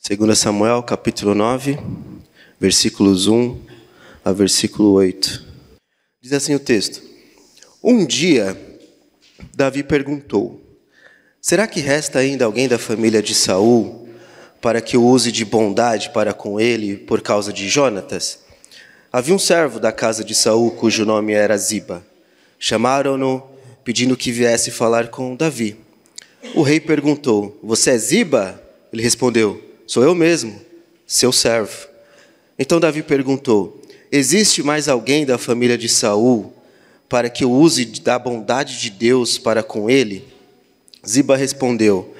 2 Samuel, capítulo 9, versículos 1 a versículo 8. Diz assim o texto: Um dia, Davi perguntou: será que resta ainda alguém da família de Saul para que eu use de bondade para com ele por causa de Jonatas? Havia um servo da casa de Saul cujo nome era Ziba. Chamaram-no pedindo que viesse falar com Davi. O rei perguntou: você é Ziba? Ele respondeu: sou eu mesmo, seu servo. Então Davi perguntou: existe mais alguém da família de Saul para que eu use da bondade de Deus para com ele? Ziba respondeu: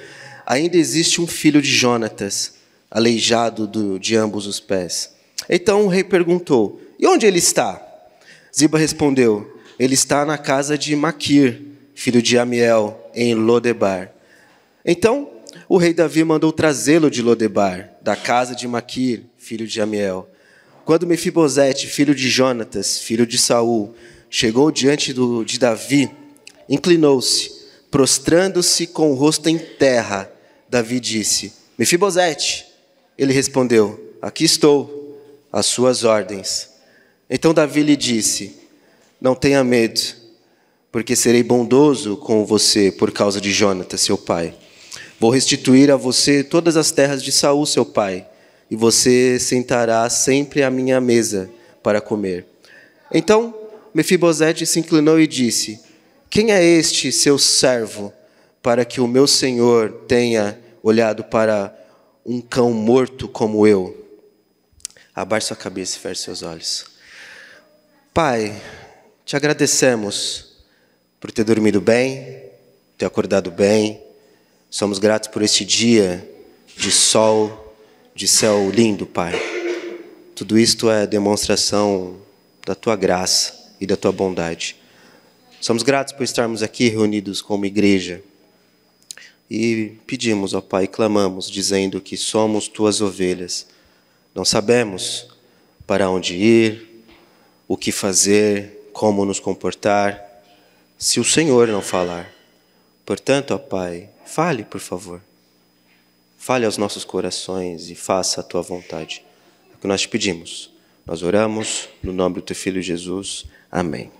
ainda existe um filho de Jonatas, aleijado de ambos os pés. Então o rei perguntou: e onde ele está? Ziba respondeu: ele está na casa de Maquir, filho de Amiel, em Lodebar. Então o rei Davi mandou trazê-lo de Lodebar, da casa de Maquir, filho de Amiel. Quando Mefibosete, filho de Jonatas, filho de Saul, chegou diante de Davi, inclinou-se, prostrando-se com o rosto em terra. Davi disse: Mefibosete. Ele respondeu: aqui estou, às suas ordens. Então Davi lhe disse: não tenha medo, porque serei bondoso com você por causa de Jonatas, seu pai. Vou restituir a você todas as terras de Saul, seu pai, e você sentará sempre à minha mesa para comer. Então Mefibosete se inclinou e disse: quem é este seu servo, para que o meu senhor tenha olhado para um cão morto como eu? Abaixe sua cabeça e feche seus olhos. Pai, te agradecemos por ter dormido bem, ter acordado bem. Somos gratos por este dia de sol, de céu lindo, Pai. Tudo isto é demonstração da Tua graça e da Tua bondade. Somos gratos por estarmos aqui reunidos como igreja. E pedimos, ó Pai, clamamos, dizendo que somos Tuas ovelhas. Não sabemos para onde ir, o que fazer, como nos comportar, se o Senhor não falar. Portanto, ó Pai, fale, por favor. Fale aos nossos corações e faça a Tua vontade. É o que nós te pedimos. Nós oramos no nome do Teu Filho Jesus. Amém.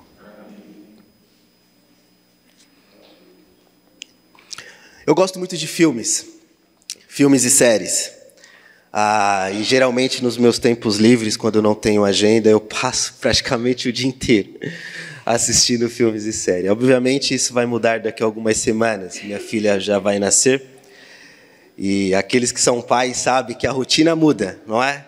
Eu gosto muito de filmes e séries. E geralmente nos meus tempos livres, quando eu não tenho agenda, eu passo praticamente o dia inteiro assistindo filmes e séries. Obviamente isso vai mudar daqui a algumas semanas. Minha filha já vai nascer. E aqueles que são pais sabem que a rotina muda, não é?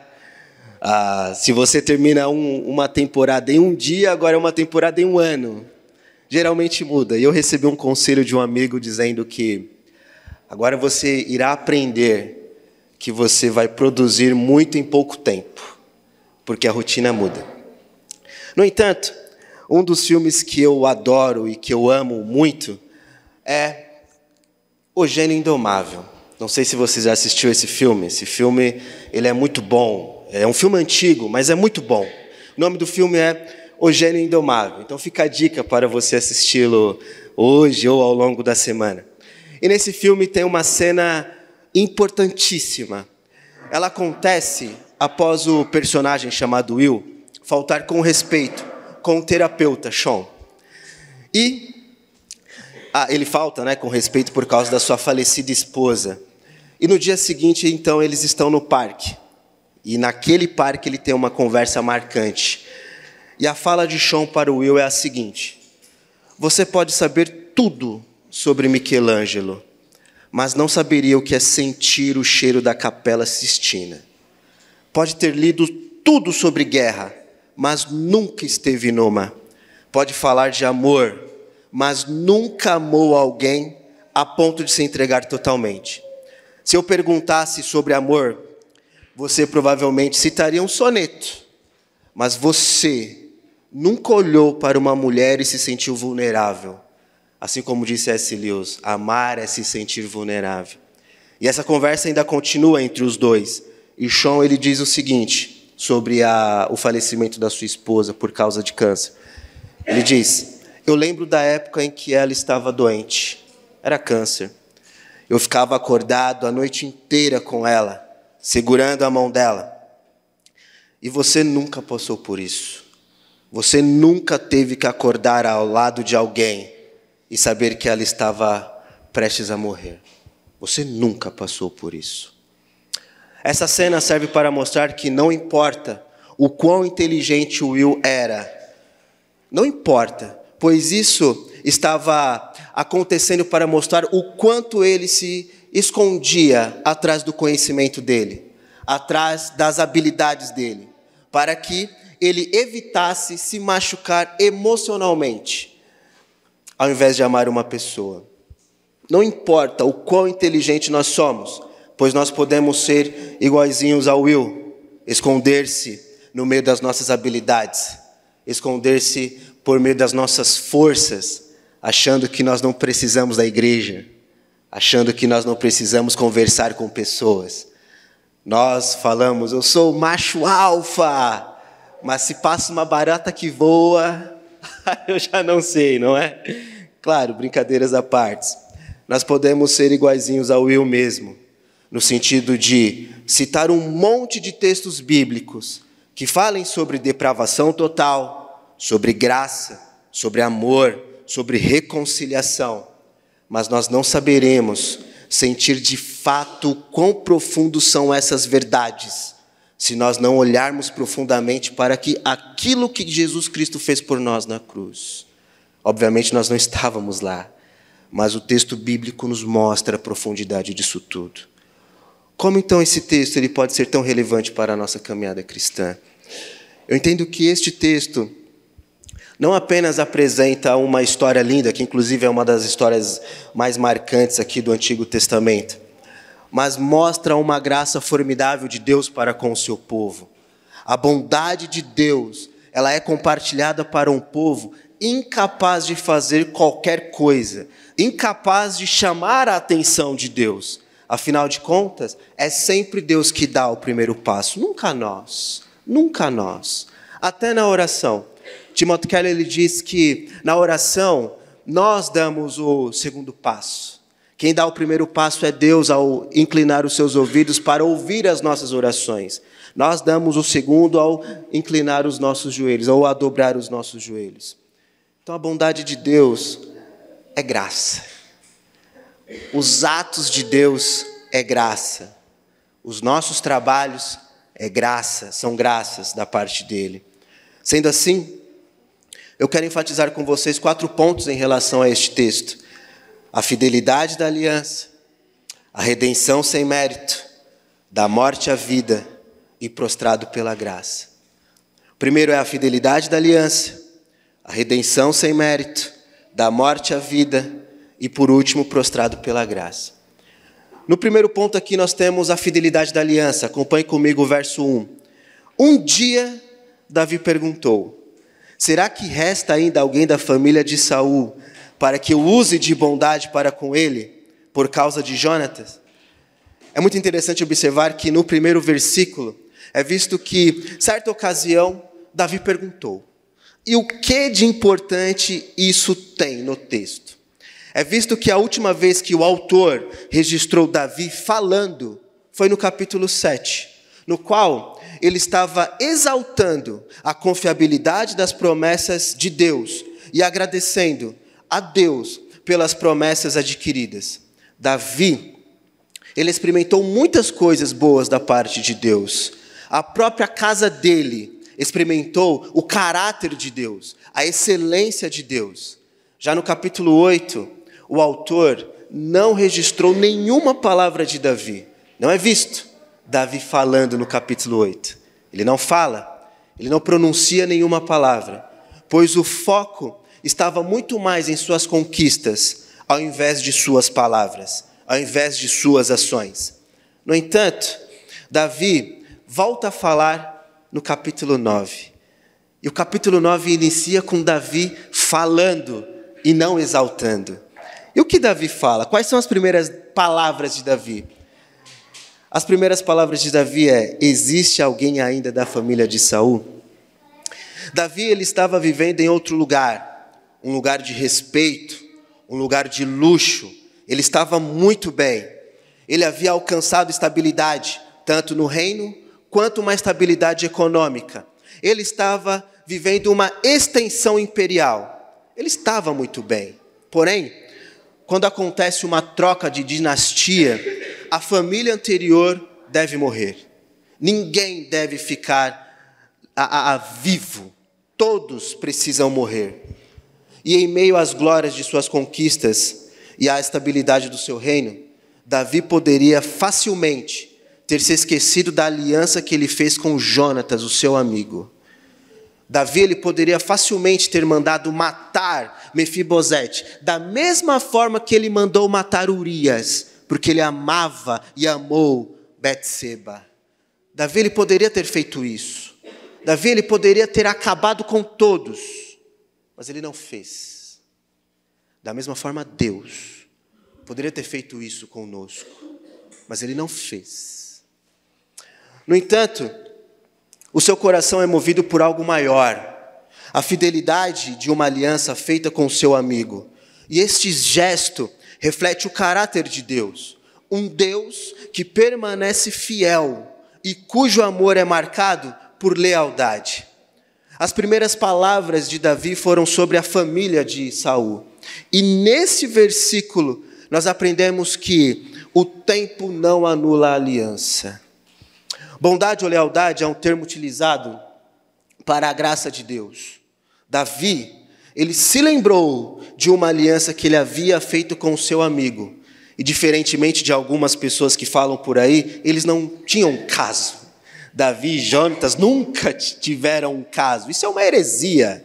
Se você termina uma temporada em um dia, agora é uma temporada em um ano. Geralmente muda. E eu recebi um conselho de um amigo dizendo que agora você irá aprender que você vai produzir muito em pouco tempo, porque a rotina muda. No entanto, um dos filmes que eu adoro e que eu amo muito é O Gênio Indomável. Não sei se você já assistiu esse filme. Esse filme ele é muito bom. É um filme antigo, mas é muito bom. O nome do filme é O Gênio Indomável. Então fica a dica para você assisti-lo hoje ou ao longo da semana. E nesse filme tem uma cena importantíssima. Ela acontece após o personagem chamado Will faltar com respeito com o terapeuta Sean. E ele falta, com respeito por causa da sua falecida esposa. E no dia seguinte, então, eles estão no parque. E naquele parque ele tem uma conversa marcante. E a fala de Sean para o Will é a seguinte: você pode saber tudo sobre Michelangelo, mas não saberia o que é sentir o cheiro da Capela Sistina. Pode ter lido tudo sobre guerra, mas nunca esteve numa. Pode falar de amor, mas nunca amou alguém a ponto de se entregar totalmente. Se eu perguntasse sobre amor, você provavelmente citaria um soneto, mas você nunca olhou para uma mulher e se sentiu vulnerável. Assim como disse C.S. Lewis, amar é se sentir vulnerável. E essa conversa ainda continua entre os dois. E Sean ele diz o seguinte sobre o falecimento da sua esposa por causa de câncer. Ele diz: eu lembro da época em que ela estava doente. Era câncer. Eu ficava acordado a noite inteira com ela, segurando a mão dela. E você nunca passou por isso. Você nunca teve que acordar ao lado de alguém e saber que ela estava prestes a morrer. Você nunca passou por isso. Essa cena serve para mostrar que não importa o quão inteligente o Will era. Não importa, pois isso estava acontecendo para mostrar o quanto ele se escondia atrás do conhecimento dele, atrás das habilidades dele, para que ele evitasse se machucar emocionalmente, ao invés de amar uma pessoa. Não importa o quão inteligente nós somos, pois nós podemos ser iguaizinhos ao Will, esconder-se no meio das nossas habilidades, esconder-se por meio das nossas forças, achando que nós não precisamos da igreja, achando que nós não precisamos conversar com pessoas. Nós falamos, eu sou macho alfa, mas se passa uma barata que voa, eu já não sei, não é? Claro, brincadeiras à parte. Nós podemos ser iguaizinhos ao Will mesmo, no sentido de citar um monte de textos bíblicos que falem sobre depravação total, sobre graça, sobre amor, sobre reconciliação, mas nós não saberemos sentir de fato quão profundos são essas verdades, se nós não olharmos profundamente para aquilo que Jesus Cristo fez por nós na cruz. Obviamente nós não estávamos lá, mas o texto bíblico nos mostra a profundidade disso tudo. Como então esse texto ele pode ser tão relevante para a nossa caminhada cristã? Eu entendo que este texto não apenas apresenta uma história linda, que inclusive é uma das histórias mais marcantes aqui do Antigo Testamento, mas mostra uma graça formidável de Deus para com o seu povo. A bondade de Deus, ela é compartilhada para um povo incapaz de fazer qualquer coisa, incapaz de chamar a atenção de Deus. Afinal de contas, é sempre Deus que dá o primeiro passo, nunca nós, nunca nós. Até na oração. Timothy Keller ele diz que na oração nós damos o segundo passo. Quem dá o primeiro passo é Deus ao inclinar os seus ouvidos para ouvir as nossas orações. Nós damos o segundo ao inclinar os nossos joelhos, ou a dobrar os nossos joelhos. Então a bondade de Deus é graça. Os atos de Deus é graça. Os nossos trabalhos é graça, são graças da parte dele. Sendo assim, eu quero enfatizar com vocês 4 pontos em relação a este texto. A fidelidade da aliança, a redenção sem mérito, da morte à vida e prostrado pela graça. O primeiro é a fidelidade da aliança, a redenção sem mérito, da morte à vida e, por último, prostrado pela graça. No primeiro ponto aqui nós temos a fidelidade da aliança. Acompanhe comigo o verso 1. Um dia Davi perguntou: será que resta ainda alguém da família de Saul para que eu use de bondade para com ele, por causa de Jonatas? É muito interessante observar que no primeiro versículo é visto que, certa ocasião, Davi perguntou. E o que de importante isso tem no texto? É visto que a última vez que o autor registrou Davi falando foi no capítulo 7, no qual ele estava exaltando a confiabilidade das promessas de Deus e agradecendo a Deus pelas promessas adquiridas. Davi, ele experimentou muitas coisas boas da parte de Deus. A própria casa dele experimentou o caráter de Deus, a excelência de Deus. Já no capítulo 8, o autor não registrou nenhuma palavra de Davi. Não é visto Davi falando no capítulo 8. Ele não fala, ele não pronuncia nenhuma palavra, pois o foco estava muito mais em suas conquistas, ao invés de suas palavras, ao invés de suas ações. No entanto, Davi volta a falar no capítulo 9. E o capítulo 9 inicia com Davi falando e não exaltando. E o que Davi fala? Quais são as primeiras palavras de Davi? As primeiras palavras de Davi é: existe alguém ainda da família de Saul? Davi ele estava vivendo em outro lugar, um lugar de respeito, um lugar de luxo. Ele estava muito bem. Ele havia alcançado estabilidade, tanto no reino quanto uma estabilidade econômica. Ele estava vivendo uma extensão imperial. Ele estava muito bem. Porém, quando acontece uma troca de dinastia, a família anterior deve morrer. Ninguém deve ficar vivo. Todos precisam morrer. E em meio às glórias de suas conquistas e à estabilidade do seu reino, Davi poderia facilmente ter se esquecido da aliança que ele fez com Jonatas, o seu amigo. Davi ele poderia facilmente ter mandado matar Mefibosete, da mesma forma que ele mandou matar Urias, porque ele amava e amou Betseba. Davi ele poderia ter feito isso. Davi ele poderia ter acabado com todos, mas ele não fez. Da mesma forma, Deus poderia ter feito isso conosco, mas ele não fez. No entanto, o seu coração é movido por algo maior, a fidelidade de uma aliança feita com o seu amigo. E este gesto reflete o caráter de Deus, um Deus que permanece fiel e cujo amor é marcado por lealdade. As primeiras palavras de Davi foram sobre a família de Saul. E nesse versículo nós aprendemos que o tempo não anula a aliança. Bondade ou lealdade é um termo utilizado para a graça de Deus. Davi, ele se lembrou de uma aliança que ele havia feito com o seu amigo. E diferentemente de algumas pessoas que falam por aí, eles não tinham caso. Davi e Jonatas nunca tiveram um caso. Isso é uma heresia.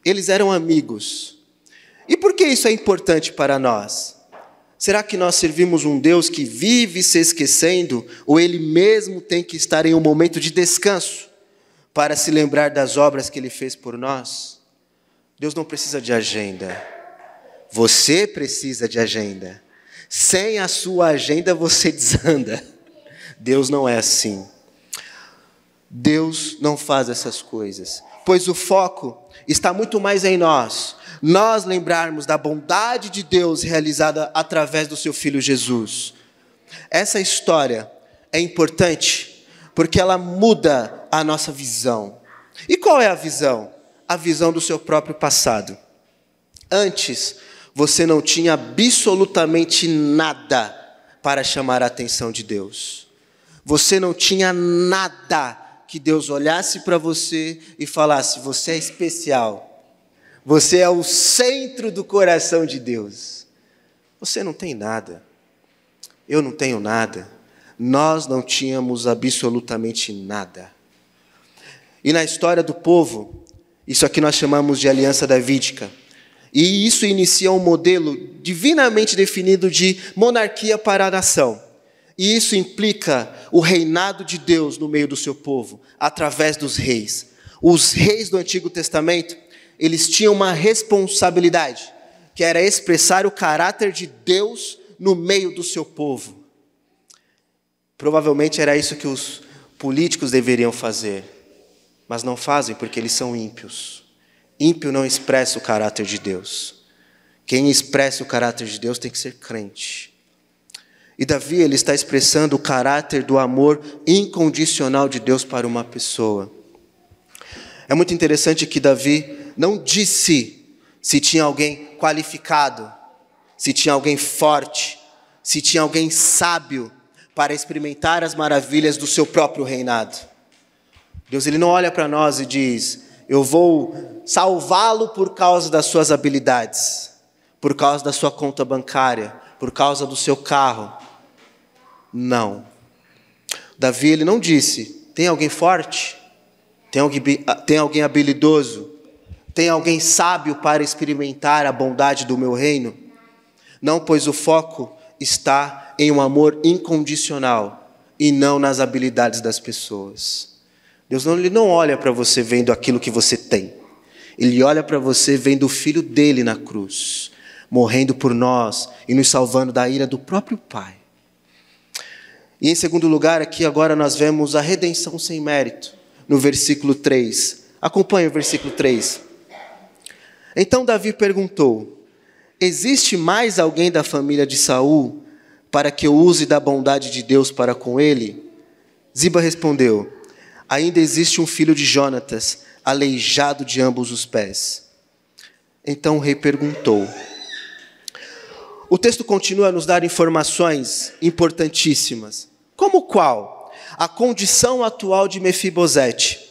Eles eram amigos. E por que isso é importante para nós? Será que nós servimos um Deus que vive se esquecendo, ou Ele mesmo tem que estar em um momento de descanso para se lembrar das obras que Ele fez por nós? Deus não precisa de agenda. Você precisa de agenda. Sem a sua agenda você desanda. Deus não é assim. Deus não faz essas coisas, pois o foco está muito mais em nós lembrarmos da bondade de Deus realizada através do seu Filho Jesus. Essa história é importante porque ela muda a nossa visão. E qual é a visão? A visão do seu próprio passado. Antes, você não tinha absolutamente nada para chamar a atenção de Deus. Você não tinha nada que Deus olhasse para você e falasse: você é especial. Você é o centro do coração de Deus. Você não tem nada. Eu não tenho nada. Nós não tínhamos absolutamente nada. E na história do povo, isso aqui nós chamamos de aliança davídica. E isso inicia um modelo divinamente definido de monarquia para a nação. E isso implica o reinado de Deus no meio do seu povo, através dos reis. Os reis do Antigo Testamento, eles tinham uma responsabilidade, que era expressar o caráter de Deus no meio do seu povo. Provavelmente era isso que os políticos deveriam fazer, mas não fazem porque eles são ímpios. Ímpio não expressa o caráter de Deus. Quem expressa o caráter de Deus tem que ser crente. E Davi, ele está expressando o caráter do amor incondicional de Deus para uma pessoa. É muito interessante que Davi não disse se tinha alguém qualificado, se tinha alguém forte, se tinha alguém sábio para experimentar as maravilhas do seu próprio reinado. Deus, ele não olha para nós e diz: eu vou salvá-lo por causa das suas habilidades, por causa da sua conta bancária, por causa do seu carro. Não. Davi, ele não disse: tem alguém forte? Tem alguém habilidoso? Tem alguém sábio para experimentar a bondade do meu reino? Não, pois o foco está em um amor incondicional e não nas habilidades das pessoas. Deus ele não olha para você vendo aquilo que você tem. Ele olha para você vendo o Filho dele na cruz, morrendo por nós e nos salvando da ira do próprio Pai. E em segundo lugar, aqui agora nós vemos a redenção sem mérito, no versículo 3. Acompanhe o versículo 3. Então Davi perguntou: existe mais alguém da família de Saul para que eu use da bondade de Deus para com ele? Ziba respondeu: ainda existe um filho de Jonatas, aleijado de ambos os pés. Então o rei perguntou. O texto continua a nos dar informações importantíssimas. Como qual? A condição atual de Mefibosete.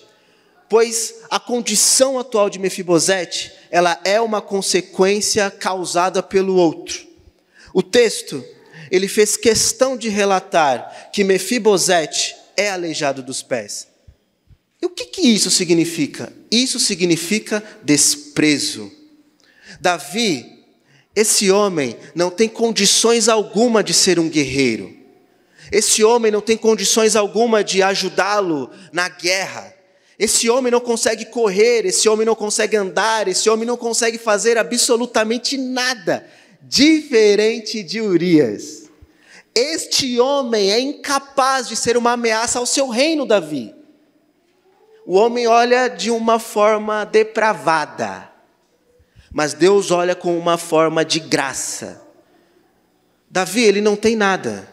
Pois a condição atual de Mefibosete, ela é uma consequência causada pelo outro. O texto, ele fez questão de relatar que Mefibosete é aleijado dos pés. E o que isso significa? Isso significa desprezo. Davi, esse homem não tem condições alguma de ser um guerreiro. Esse homem não tem condições alguma de ajudá-lo na guerra. Esse homem não consegue correr, esse homem não consegue andar, esse homem não consegue fazer absolutamente nada, diferente de Urias. Este homem é incapaz de ser uma ameaça ao seu reino, Davi. O homem olha de uma forma depravada, mas Deus olha com uma forma de graça. Davi, ele não tem nada,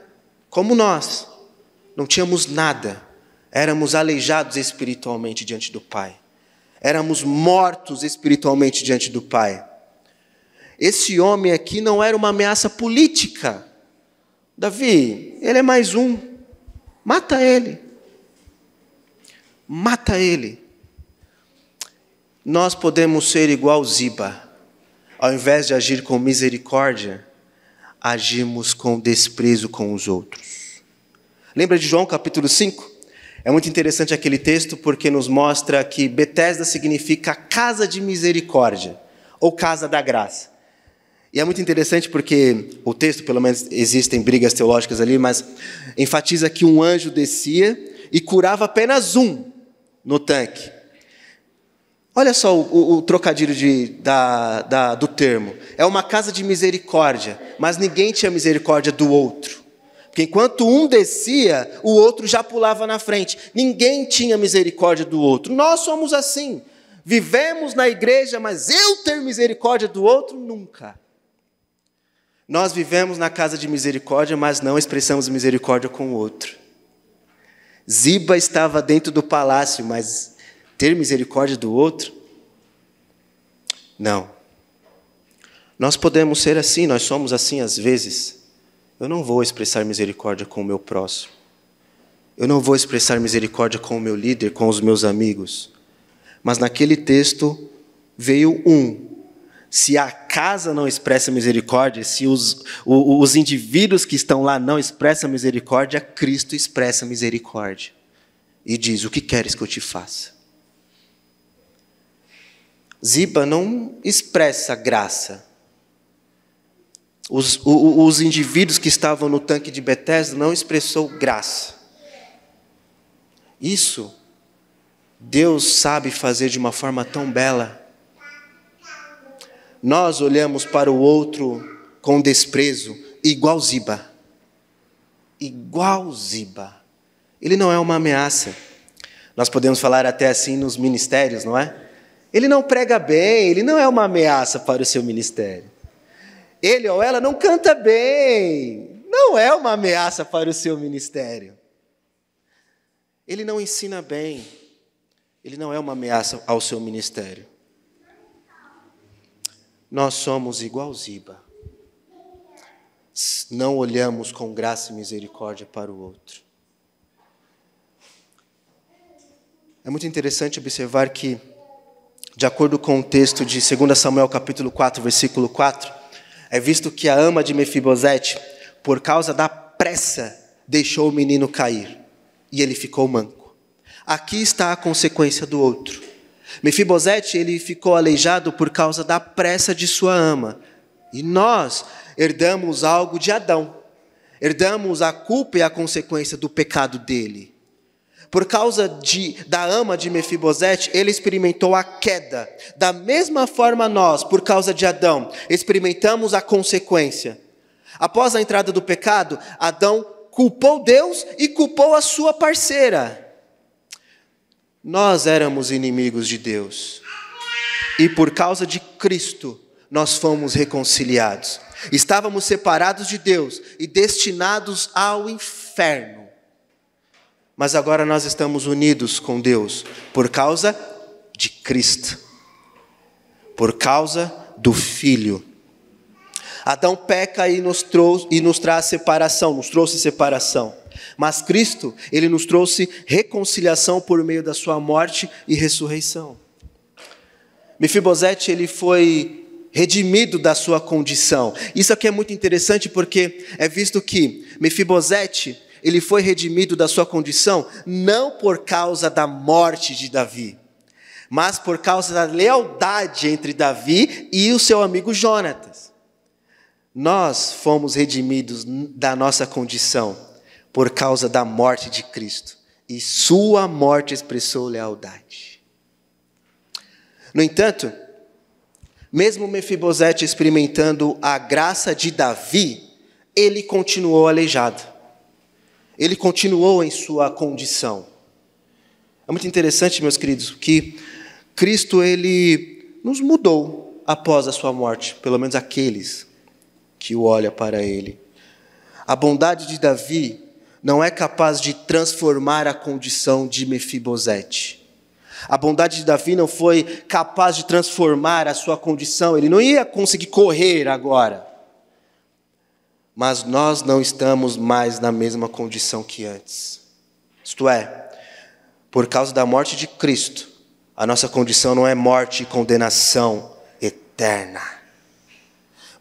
como nós, não tínhamos nada. Éramos aleijados espiritualmente diante do Pai. Éramos mortos espiritualmente diante do Pai. Esse homem aqui não era uma ameaça política. Davi, ele é mais um. Mata ele. Mata ele. Nós podemos ser igual Ziba. Ao invés de agir com misericórdia, agimos com desprezo com os outros. Lembra de João capítulo 5? É muito interessante aquele texto porque nos mostra que Betesda significa casa de misericórdia, ou casa da graça. E é muito interessante porque o texto, pelo menos existem brigas teológicas ali, mas enfatiza que um anjo descia e curava apenas um no tanque. Olha só o trocadilho do termo. É uma casa de misericórdia, mas ninguém tinha misericórdia do outro. Porque enquanto um descia, o outro já pulava na frente. Ninguém tinha misericórdia do outro. Nós somos assim. Vivemos na igreja, mas eu ter misericórdia do outro, nunca. Nós vivemos na casa de misericórdia, mas não expressamos misericórdia com o outro. Ziba estava dentro do palácio, mas ter misericórdia do outro? Não. Nós podemos ser assim, nós somos assim às vezes. Eu não vou expressar misericórdia com o meu próximo. Eu não vou expressar misericórdia com o meu líder, com os meus amigos. Mas naquele texto veio um. Se a casa não expressa misericórdia, se os indivíduos que estão lá não expressam misericórdia, Cristo expressa misericórdia. E diz, o que queres que eu te faça? Ziba não expressa graça. Os indivíduos que estavam no tanque de Betesda não expressou graça. Isso, Deus sabe fazer de uma forma tão bela. Nós olhamos para o outro com desprezo, igual Ziba. Igual Ziba. Ele não é uma ameaça. Nós podemos falar até assim nos ministérios, não é? Ele não prega bem, ele não é uma ameaça para o seu ministério. Ele ou ela não canta bem, não é uma ameaça para o seu ministério. Ele não ensina bem, ele não é uma ameaça ao seu ministério. Nós somos igual Ziba. Não olhamos com graça e misericórdia para o outro. É muito interessante observar que, de acordo com o texto de 2 Samuel capítulo 4, versículo 4, é visto que a ama de Mefibosete, por causa da pressa, deixou o menino cair, e ele ficou manco. Aqui está a consequência do outro. Mefibosete, ele ficou aleijado por causa da pressa de sua ama. E nós herdamos algo de Adão. Herdamos a culpa e a consequência do pecado dele. Por causa da ama de Mefibosete, ele experimentou a queda. Da mesma forma nós, por causa de Adão, experimentamos a consequência. Após a entrada do pecado, Adão culpou Deus e culpou a sua parceira. Nós éramos inimigos de Deus. E por causa de Cristo, nós fomos reconciliados. Estávamos separados de Deus e destinados ao inferno. Mas agora nós estamos unidos com Deus por causa de Cristo, por causa do Filho. Adão peca e nos traz separação, nos trouxe separação. Mas Cristo, ele nos trouxe reconciliação por meio da sua morte e ressurreição. Mefibosete, ele foi redimido da sua condição. Isso aqui é muito interessante porque é visto que Mefibosete, ele foi redimido da sua condição não por causa da morte de Davi, mas por causa da lealdade entre Davi e o seu amigo Jonatas. Nós fomos redimidos da nossa condição por causa da morte de Cristo. E sua morte expressou lealdade. No entanto, mesmo Mefibosete experimentando a graça de Davi, ele continuou aleijado. Ele continuou em sua condição. É muito interessante, meus queridos, que Cristo, ele nos mudou após a sua morte, pelo menos aqueles que o olham para ele. A bondade de Davi não é capaz de transformar a condição de Mefibosete. A bondade de Davi não foi capaz de transformar a sua condição. Ele não ia conseguir correr agora. Mas nós não estamos mais na mesma condição que antes. Isto é, por causa da morte de Cristo, a nossa condição não é morte e condenação eterna,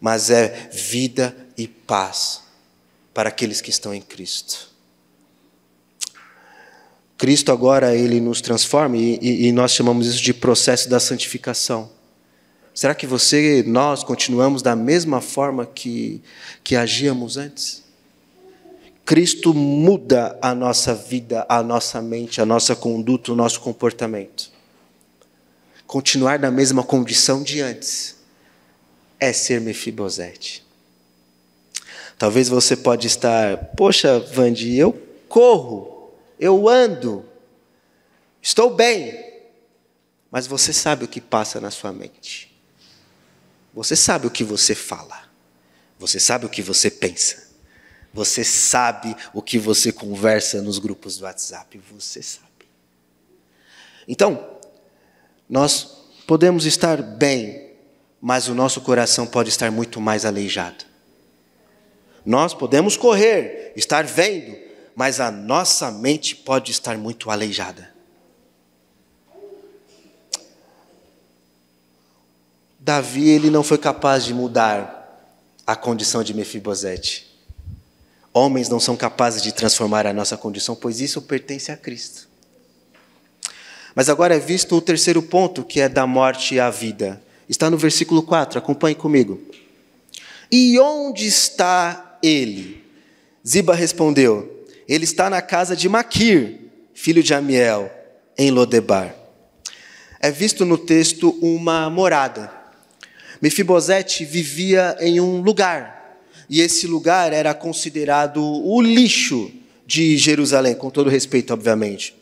mas é vida e paz para aqueles que estão em Cristo. Cristo agora, ele nos transforma e nós chamamos isso de processo da santificação. Será que nós continuamos da mesma forma que agíamos antes? Cristo muda a nossa vida, a nossa mente, a nossa conduta, o nosso comportamento. Continuar na mesma condição de antes é ser Mefibosete. Talvez você pode estar, poxa, Vandi, eu corro, eu ando, estou bem, mas você sabe o que passa na sua mente. Você sabe o que você fala, você sabe o que você pensa, você sabe o que você conversa nos grupos do WhatsApp, você sabe. Então, nós podemos estar bem, mas o nosso coração pode estar muito mais aleijado. Nós podemos correr, estar vendo, mas a nossa mente pode estar muito aleijada. Davi, ele não foi capaz de mudar a condição de Mefibosete. Homens não são capazes de transformar a nossa condição, pois isso pertence a Cristo. Mas agora é visto o terceiro ponto, que é da morte à vida. Está no versículo 4, acompanhe comigo. E onde está ele? Ziba respondeu, ele está na casa de Maquir, filho de Amiel, em Lodebar. É visto no texto uma morada. Mefibosete vivia em um lugar, e esse lugar era considerado o lixo de Jerusalém, com todo respeito, obviamente.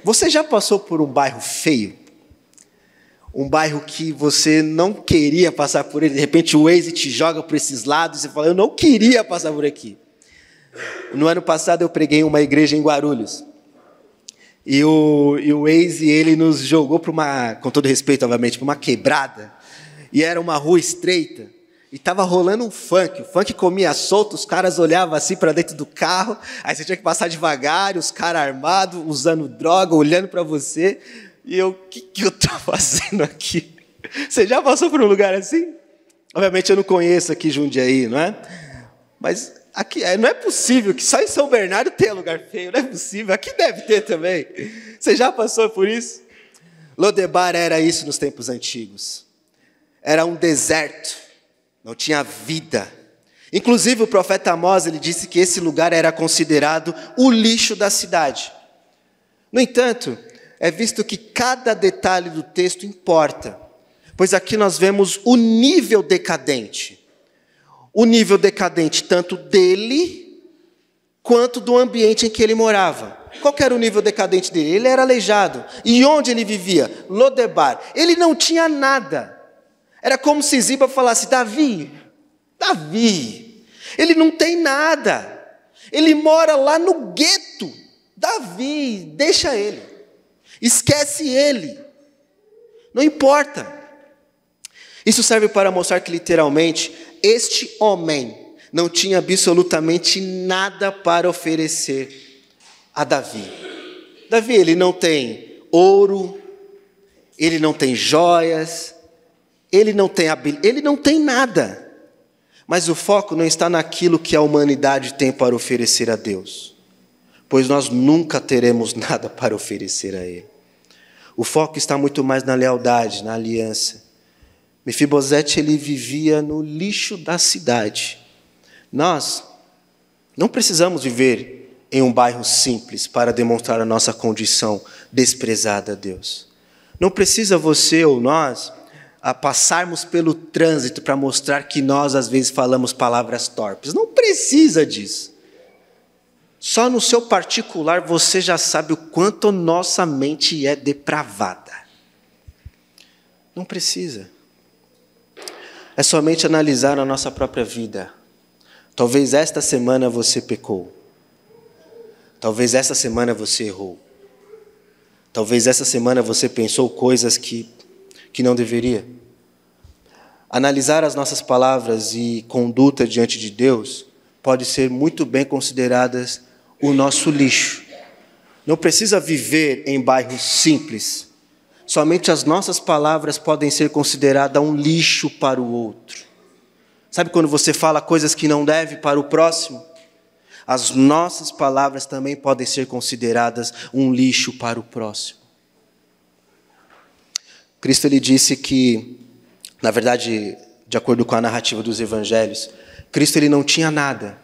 Você já passou por um bairro feio? Um bairro que você não queria passar por ele, de repente o Waze te joga por esses lados e você fala, eu não queria passar por aqui. No ano passado eu preguei em uma igreja em Guarulhos. E o Waze, ele nos jogou para uma, com todo respeito, obviamente, para uma quebrada. E era uma rua estreita. E estava rolando um funk. O funk comia solto, os caras olhavam assim para dentro do carro. Aí você tinha que passar devagar, os caras armados, usando droga, olhando para você. E eu, o que eu estou fazendo aqui? Você já passou por um lugar assim? Obviamente eu não conheço aqui Jundiaí, não é? Mas aqui não é possível que só em São Bernardo tenha lugar feio. Não é possível. Aqui deve ter também. Você já passou por isso? Lodebar era isso nos tempos antigos. Era um deserto. Não tinha vida. Inclusive o profeta Amós, ele disse que esse lugar era considerado o lixo da cidade. No entanto, é visto que cada detalhe do texto importa, pois aqui nós vemos o nível decadente. O nível decadente tanto dele, quanto do ambiente em que ele morava. Qual que era o nível decadente dele? Ele era aleijado. E onde ele vivia? Lodebar. Ele não tinha nada. Era como se Ziba falasse, Davi, ele não tem nada. Ele mora lá no gueto Davi, deixa ele. Esquece ele. Não importa. Isso serve para mostrar que, literalmente, este homem não tinha absolutamente nada para oferecer a Davi. Davi, ele não tem ouro, ele não tem joias, ele não tem nada. Mas o foco não está naquilo que a humanidade tem para oferecer a Deus, pois nós nunca teremos nada para oferecer a Ele. O foco está muito mais na lealdade, na aliança. Mefibosete, ele vivia no lixo da cidade. Nós não precisamos viver em um bairro simples para demonstrar a nossa condição desprezada a Deus. Não precisa você ou nós a passarmos pelo trânsito para mostrar que nós às vezes falamos palavras torpes. Não precisa disso. Só no seu particular você já sabe o quanto nossa mente é depravada. Não precisa. É somente analisar a nossa própria vida. Talvez esta semana você pecou. Talvez esta semana você errou. Talvez essa semana você pensou coisas que não deveria. Analisar as nossas palavras e conduta diante de Deus pode ser muito bem consideradas o nosso lixo. Não precisa viver em bairros simples. Somente as nossas palavras podem ser consideradas um lixo para o outro. Sabe quando você fala coisas que não deve para o próximo? As nossas palavras também podem ser consideradas um lixo para o próximo. Cristo, ele disse que, na verdade, de acordo com a narrativa dos evangelhos, Cristo, ele não tinha nada.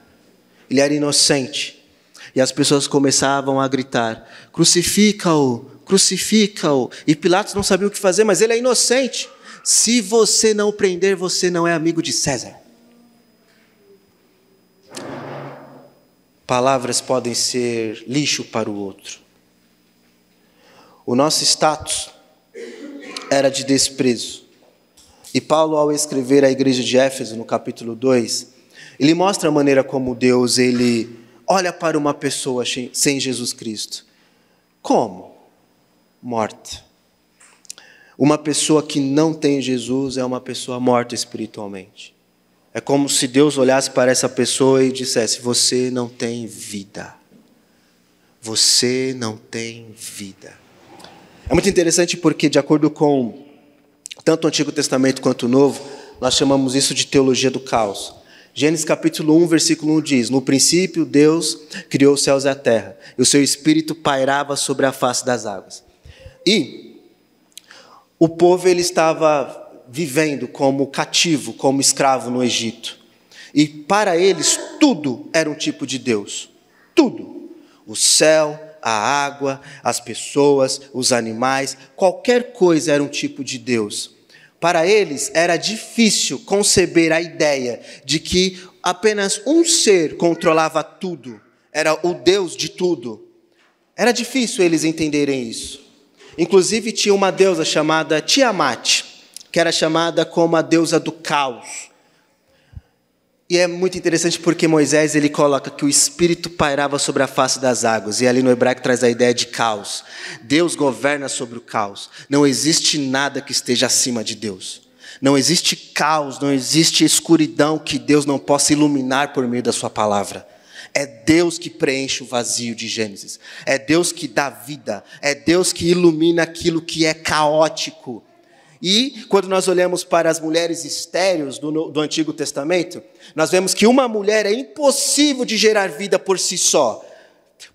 Ele era inocente. E as pessoas começavam a gritar: crucifica-o, crucifica-o. E Pilatos não sabia o que fazer, mas ele é inocente. Se você não prender, você não é amigo de César. Palavras podem ser lixo para o outro. O nosso status era de desprezo. E Paulo, ao escrever à igreja de Éfeso, no capítulo 2, ele mostra a maneira como Deus, ele olha para uma pessoa sem Jesus Cristo. Como? Morta. Uma pessoa que não tem Jesus é uma pessoa morta espiritualmente. É como se Deus olhasse para essa pessoa e dissesse: você não tem vida. Você não tem vida. É muito interessante porque, de acordo com tanto o Antigo Testamento quanto o Novo, nós chamamos isso de teologia do caos. Gênesis capítulo 1, versículo 1 diz: no princípio Deus criou os céus e a terra, e o seu Espírito pairava sobre a face das águas. E o povo, ele estava vivendo como cativo, como escravo no Egito. E para eles tudo era um tipo de Deus. Tudo. O céu, a água, as pessoas, os animais, qualquer coisa era um tipo de Deus. Para eles era difícil conceber a ideia de que apenas um ser controlava tudo, era o Deus de tudo. Era difícil eles entenderem isso. Inclusive tinha uma deusa chamada Tiamat, que era chamada como a deusa do caos. E é muito interessante porque Moisés, ele coloca que o Espírito pairava sobre a face das águas. E ali no hebraico traz a ideia de caos. Deus governa sobre o caos. Não existe nada que esteja acima de Deus. Não existe caos, não existe escuridão que Deus não possa iluminar por meio da sua palavra. É Deus que preenche o vazio de Gênesis. É Deus que dá vida. É Deus que ilumina aquilo que é caótico. E quando nós olhamos para as mulheres estéreis do Antigo Testamento, nós vemos que uma mulher é impossível de gerar vida por si só.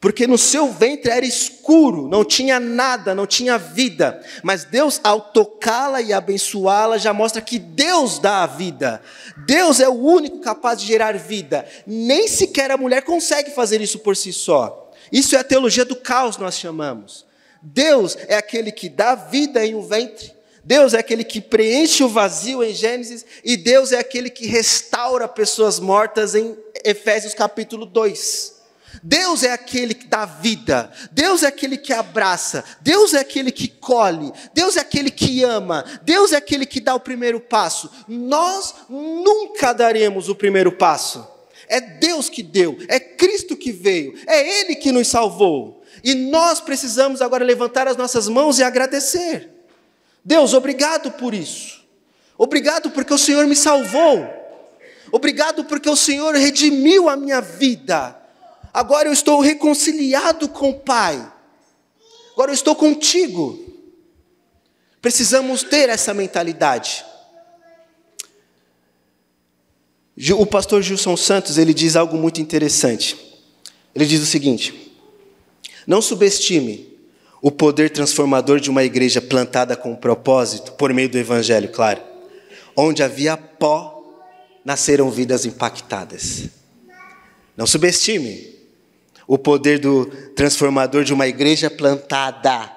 Porque no seu ventre era escuro, não tinha nada, não tinha vida. Mas Deus, ao tocá-la e abençoá-la, já mostra que Deus dá a vida. Deus é o único capaz de gerar vida. Nem sequer a mulher consegue fazer isso por si só. Isso é a teologia do caos, nós chamamos. Deus é aquele que dá vida em um ventre. Deus é aquele que preenche o vazio em Gênesis, e Deus é aquele que restaura pessoas mortas em Efésios capítulo 2. Deus é aquele que dá vida, Deus é aquele que abraça, Deus é aquele que colhe, Deus é aquele que ama, Deus é aquele que dá o primeiro passo. Nós nunca daremos o primeiro passo. É Deus que deu, é Cristo que veio, é Ele que nos salvou. E nós precisamos agora levantar as nossas mãos e agradecer. Deus, obrigado por isso. Obrigado porque o Senhor me salvou. Obrigado porque o Senhor redimiu a minha vida. Agora eu estou reconciliado com o Pai. Agora eu estou contigo. Precisamos ter essa mentalidade. O pastor Gilson Santos, ele diz algo muito interessante. Ele diz o seguinte: não subestime o poder transformador de uma igreja plantada com propósito, por meio do evangelho, claro. Onde havia pó, nasceram vidas impactadas. Não subestime o poder do transformador de uma igreja plantada,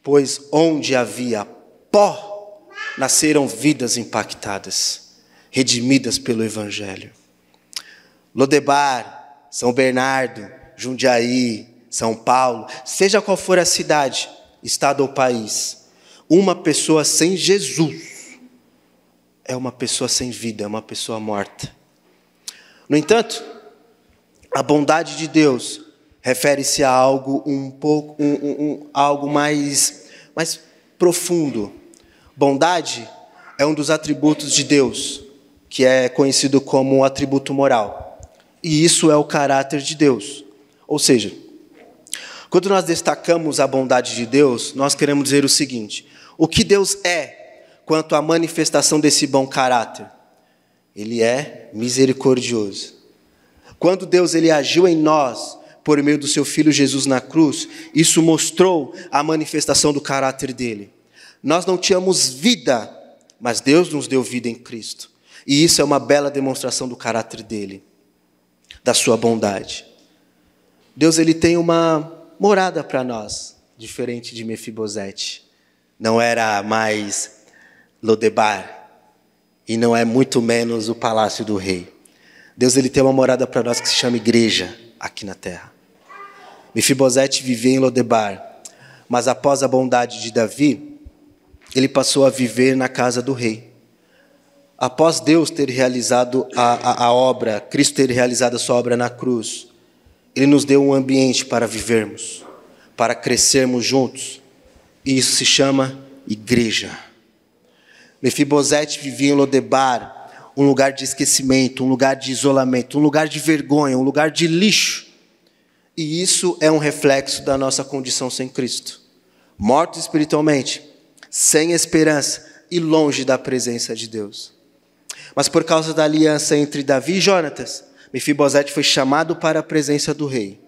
pois onde havia pó, nasceram vidas impactadas, redimidas pelo evangelho. Lodebar, São Bernardo, Jundiaí, São Paulo, seja qual for a cidade, estado ou país, uma pessoa sem Jesus é uma pessoa sem vida, é uma pessoa morta. No entanto, a bondade de Deus refere-se a algo algo mais profundo. Bondade é um dos atributos de Deus, que é conhecido como um atributo moral. E isso é o caráter de Deus. Ou seja, quando nós destacamos a bondade de Deus, nós queremos dizer o seguinte: o que Deus é quanto à manifestação desse bom caráter? Ele é misericordioso. Quando Deus ele agiu em nós, por meio do seu Filho Jesus na cruz, isso mostrou a manifestação do caráter dele. Nós não tínhamos vida, mas Deus nos deu vida em Cristo. E isso é uma bela demonstração do caráter dele, da sua bondade. Deus ele tem uma morada para nós, diferente de Mefibosete. Não era mais Lodebar, e não é muito menos o palácio do rei. Deus ele tem uma morada para nós que se chama igreja aqui na terra. Mefibosete vivia em Lodebar, mas após a bondade de Davi, ele passou a viver na casa do rei. Após Deus ter realizado a obra, Cristo ter realizado a sua obra na cruz, ele nos deu um ambiente para vivermos, para crescermos juntos, e isso se chama igreja. Mefibosete vivia em Lodebar, um lugar de esquecimento, um lugar de isolamento, um lugar de vergonha, um lugar de lixo. E isso é um reflexo da nossa condição sem Cristo. Mortos espiritualmente, sem esperança e longe da presença de Deus. Mas por causa da aliança entre Davi e Jonatas, Mefibosete foi chamado para a presença do rei.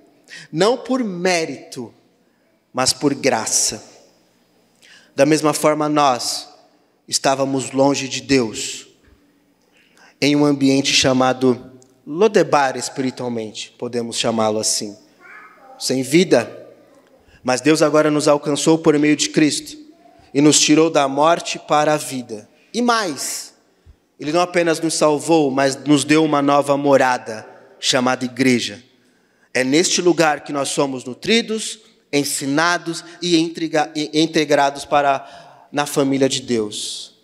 Não por mérito, mas por graça. Da mesma forma nós estávamos longe de Deus, em um ambiente chamado Lodebar espiritualmente, podemos chamá-lo assim. Sem vida, mas Deus agora nos alcançou por meio de Cristo e nos tirou da morte para a vida. E mais, Ele não apenas nos salvou, mas nos deu uma nova morada, chamada igreja. É neste lugar que nós somos nutridos, ensinados e integrados na família de Deus.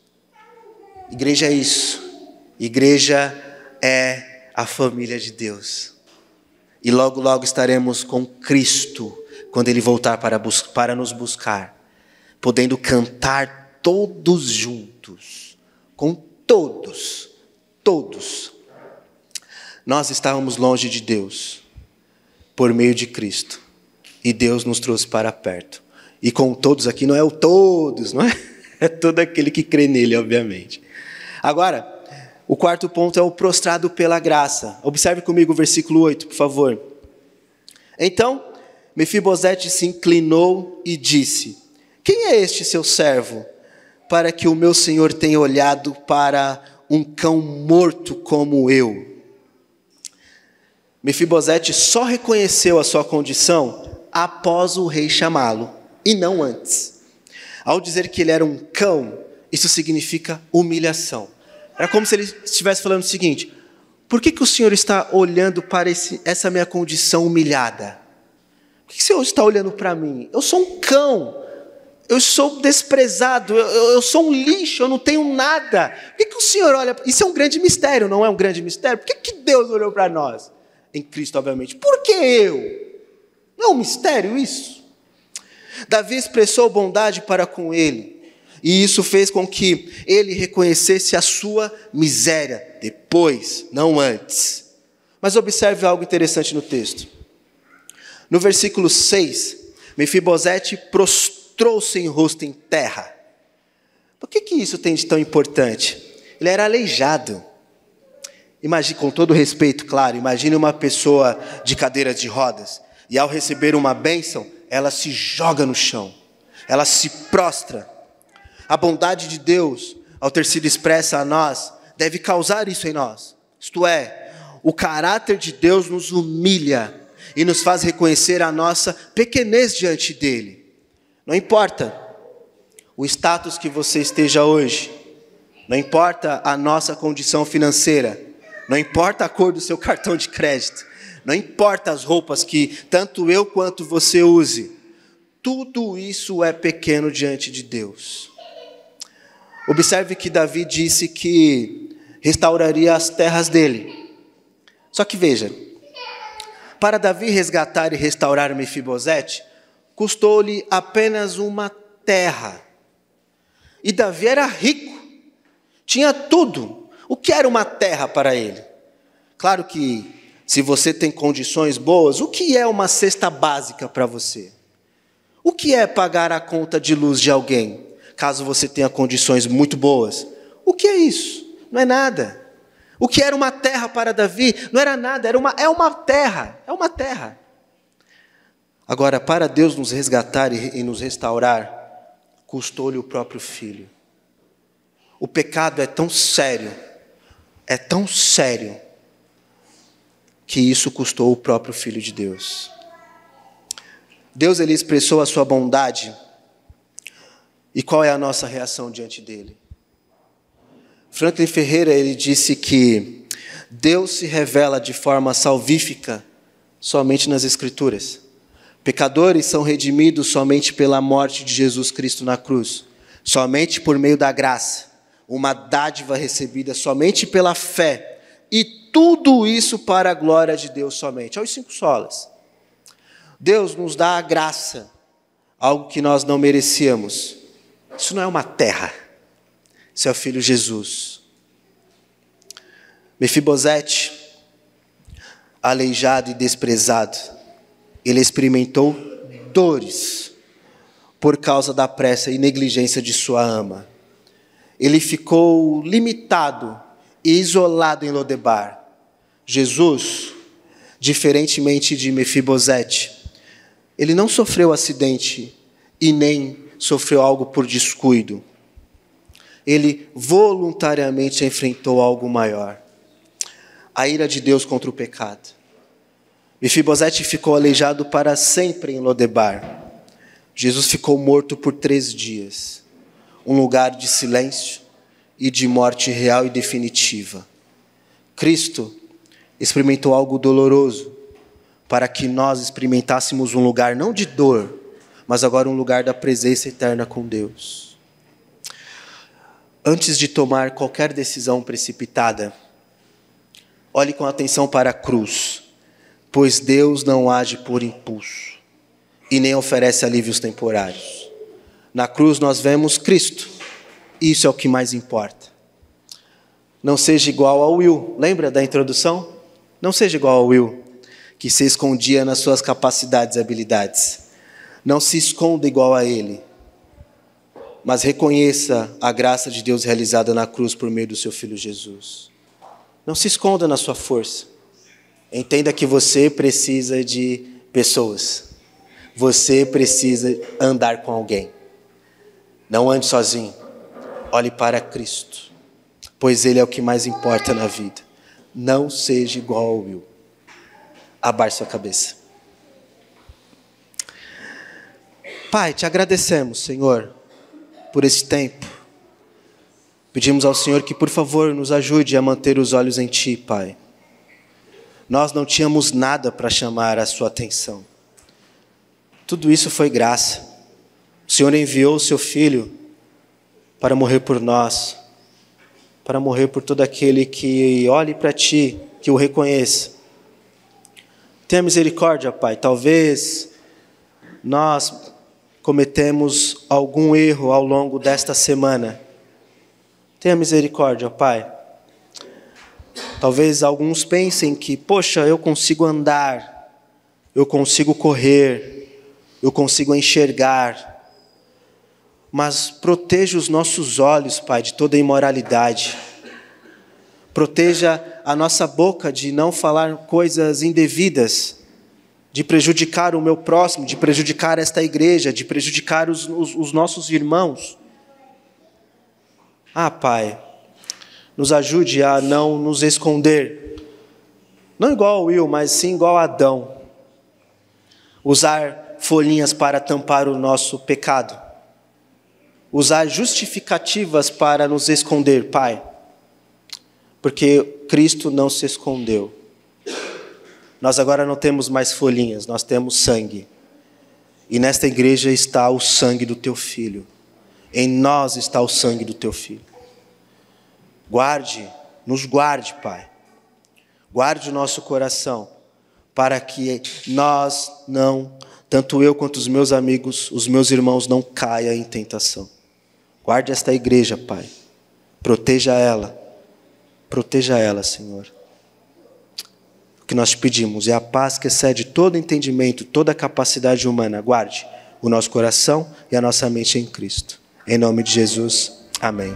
Igreja é isso. Igreja é a família de Deus. E logo, logo estaremos com Cristo, quando Ele voltar para nos buscar, podendo cantar todos juntos, com todos. Nós estávamos longe de Deus, por meio de Cristo, e Deus nos trouxe para perto. E com todos aqui, não é o todos, não é? É todo aquele que crê nele, obviamente. Agora, o quarto ponto é o prostrado pela graça. Observe comigo o versículo 8, por favor. Então, Mefibosete se inclinou e disse: quem é este seu servo, para que o meu senhor tenha olhado para um cão morto como eu? Mefibosete só reconheceu a sua condição após o rei chamá-lo, e não antes. Ao dizer que ele era um cão, isso significa humilhação. Era como se ele estivesse falando o seguinte: por que o Senhor está olhando para essa minha condição humilhada? Por que o Senhor está olhando para mim? Eu sou um cão, eu sou desprezado, eu sou um lixo, eu não tenho nada. Por que o Senhor olha? Isso é um grande mistério, não é um grande mistério? Por que Deus olhou para nós? Em Cristo, obviamente. Por que eu? Não é um mistério isso? Davi expressou bondade para com ele, e isso fez com que ele reconhecesse a sua miséria, depois, não antes. Mas observe algo interessante no texto. No versículo 6, Mefibosete prostrou-se em rosto em terra. Por que isso tem de tão importante? Ele era aleijado. Imagine, com todo respeito, claro, imagine uma pessoa de cadeira de rodas, e ao receber uma bênção, ela se joga no chão, ela se prostra. A bondade de Deus, ao ter sido expressa a nós, deve causar isso em nós. Isto é, o caráter de Deus nos humilha e nos faz reconhecer a nossa pequenez diante dele. Não importa o status que você esteja hoje, não importa a nossa condição financeira, não importa a cor do seu cartão de crédito, não importa as roupas que tanto eu quanto você use, tudo isso é pequeno diante de Deus. Observe que Davi disse que restauraria as terras dele. Só que veja, para Davi resgatar e restaurar Mefibosete, custou-lhe apenas uma terra. E Davi era rico, tinha tudo. O que era uma terra para ele? Claro que, se você tem condições boas, o que é uma cesta básica para você? O que é pagar a conta de luz de alguém, caso você tenha condições muito boas? O que é isso? Não é nada. O que era uma terra para Davi não era nada, é uma terra. Agora, para Deus nos resgatar e nos restaurar, custou-lhe o próprio filho. O pecado é tão sério, que isso custou o próprio Filho de Deus. Deus, ele expressou a sua bondade, e qual é a nossa reação diante dele? Franklin Ferreira, ele disse que Deus se revela de forma salvífica somente nas Escrituras. Pecadores são redimidos somente pela morte de Jesus Cristo na cruz, somente por meio da graça, uma dádiva recebida somente pela fé, e tudo isso para a glória de Deus somente. Olha os 5 solas. Deus nos dá a graça, algo que nós não merecíamos. Isso não é uma terra, isso é o Filho Jesus. Mefibosete, aleijado e desprezado, ele experimentou dores por causa da pressa e negligência de sua ama. Ele ficou limitado e isolado em Lodebar. Jesus, diferentemente de Mefibosete, ele não sofreu acidente e nem sofreu algo por descuido. Ele voluntariamente enfrentou algo maior: a ira de Deus contra o pecado. Mefibosete ficou aleijado para sempre em Lodebar. Jesus ficou morto por 3 dias. Um lugar de silêncio e de morte real e definitiva. Cristo experimentou algo doloroso para que nós experimentássemos um lugar não de dor, mas agora um lugar da presença eterna com Deus. Antes de tomar qualquer decisão precipitada, olhe com atenção para a cruz, pois Deus não age por impulso e nem oferece alívios temporários. Na cruz nós vemos Cristo, e isso é o que mais importa. Não seja igual ao Will, lembra da introdução? Não seja igual ao Will, que se escondia nas suas capacidades e habilidades. Não se esconda igual a ele, mas reconheça a graça de Deus realizada na cruz por meio do seu Filho Jesus. Não se esconda na sua força. Entenda que você precisa de pessoas. Você precisa andar com alguém. Não ande sozinho. Olhe para Cristo, pois Ele é o que mais importa na vida. Não seja igual ao Will. Abaixe sua cabeça. Pai, te agradecemos, Senhor, por esse tempo. Pedimos ao Senhor que, por favor, nos ajude a manter os olhos em Ti, Pai. Nós não tínhamos nada para chamar a sua atenção. Tudo isso foi graça. O Senhor enviou o seu Filho para morrer por nós, para morrer por todo aquele que olhe para Ti, que o reconheça. Tenha misericórdia, Pai. Talvez nós cometemos algum erro ao longo desta semana, tenha misericórdia, Pai. Talvez alguns pensem que, poxa, eu consigo andar, eu consigo correr, eu consigo enxergar. Mas proteja os nossos olhos, Pai, de toda imoralidade. Proteja a nossa boca de não falar coisas indevidas, de prejudicar o meu próximo, de prejudicar esta igreja, de prejudicar os nossos irmãos. Pai, nos ajude a não nos esconder. Não igual ao Will, mas sim igual a Adão. Usar folhinhas para tampar o nosso pecado. Usar justificativas para nos esconder, Pai. Porque Cristo não se escondeu. Nós agora não temos mais folhinhas, nós temos sangue. E nesta igreja está o sangue do Teu Filho. Em nós está o sangue do Teu Filho. Nos guarde, Pai. Guarde o nosso coração, para que nós não, tanto eu quanto os meus amigos, os meus irmãos, não caiam em tentação. Guarde esta igreja, Pai. Proteja ela. Proteja ela, Senhor. O que nós te pedimos é a paz que excede todo entendimento, toda capacidade humana. Guarde o nosso coração e a nossa mente em Cristo. Em nome de Jesus. Amém.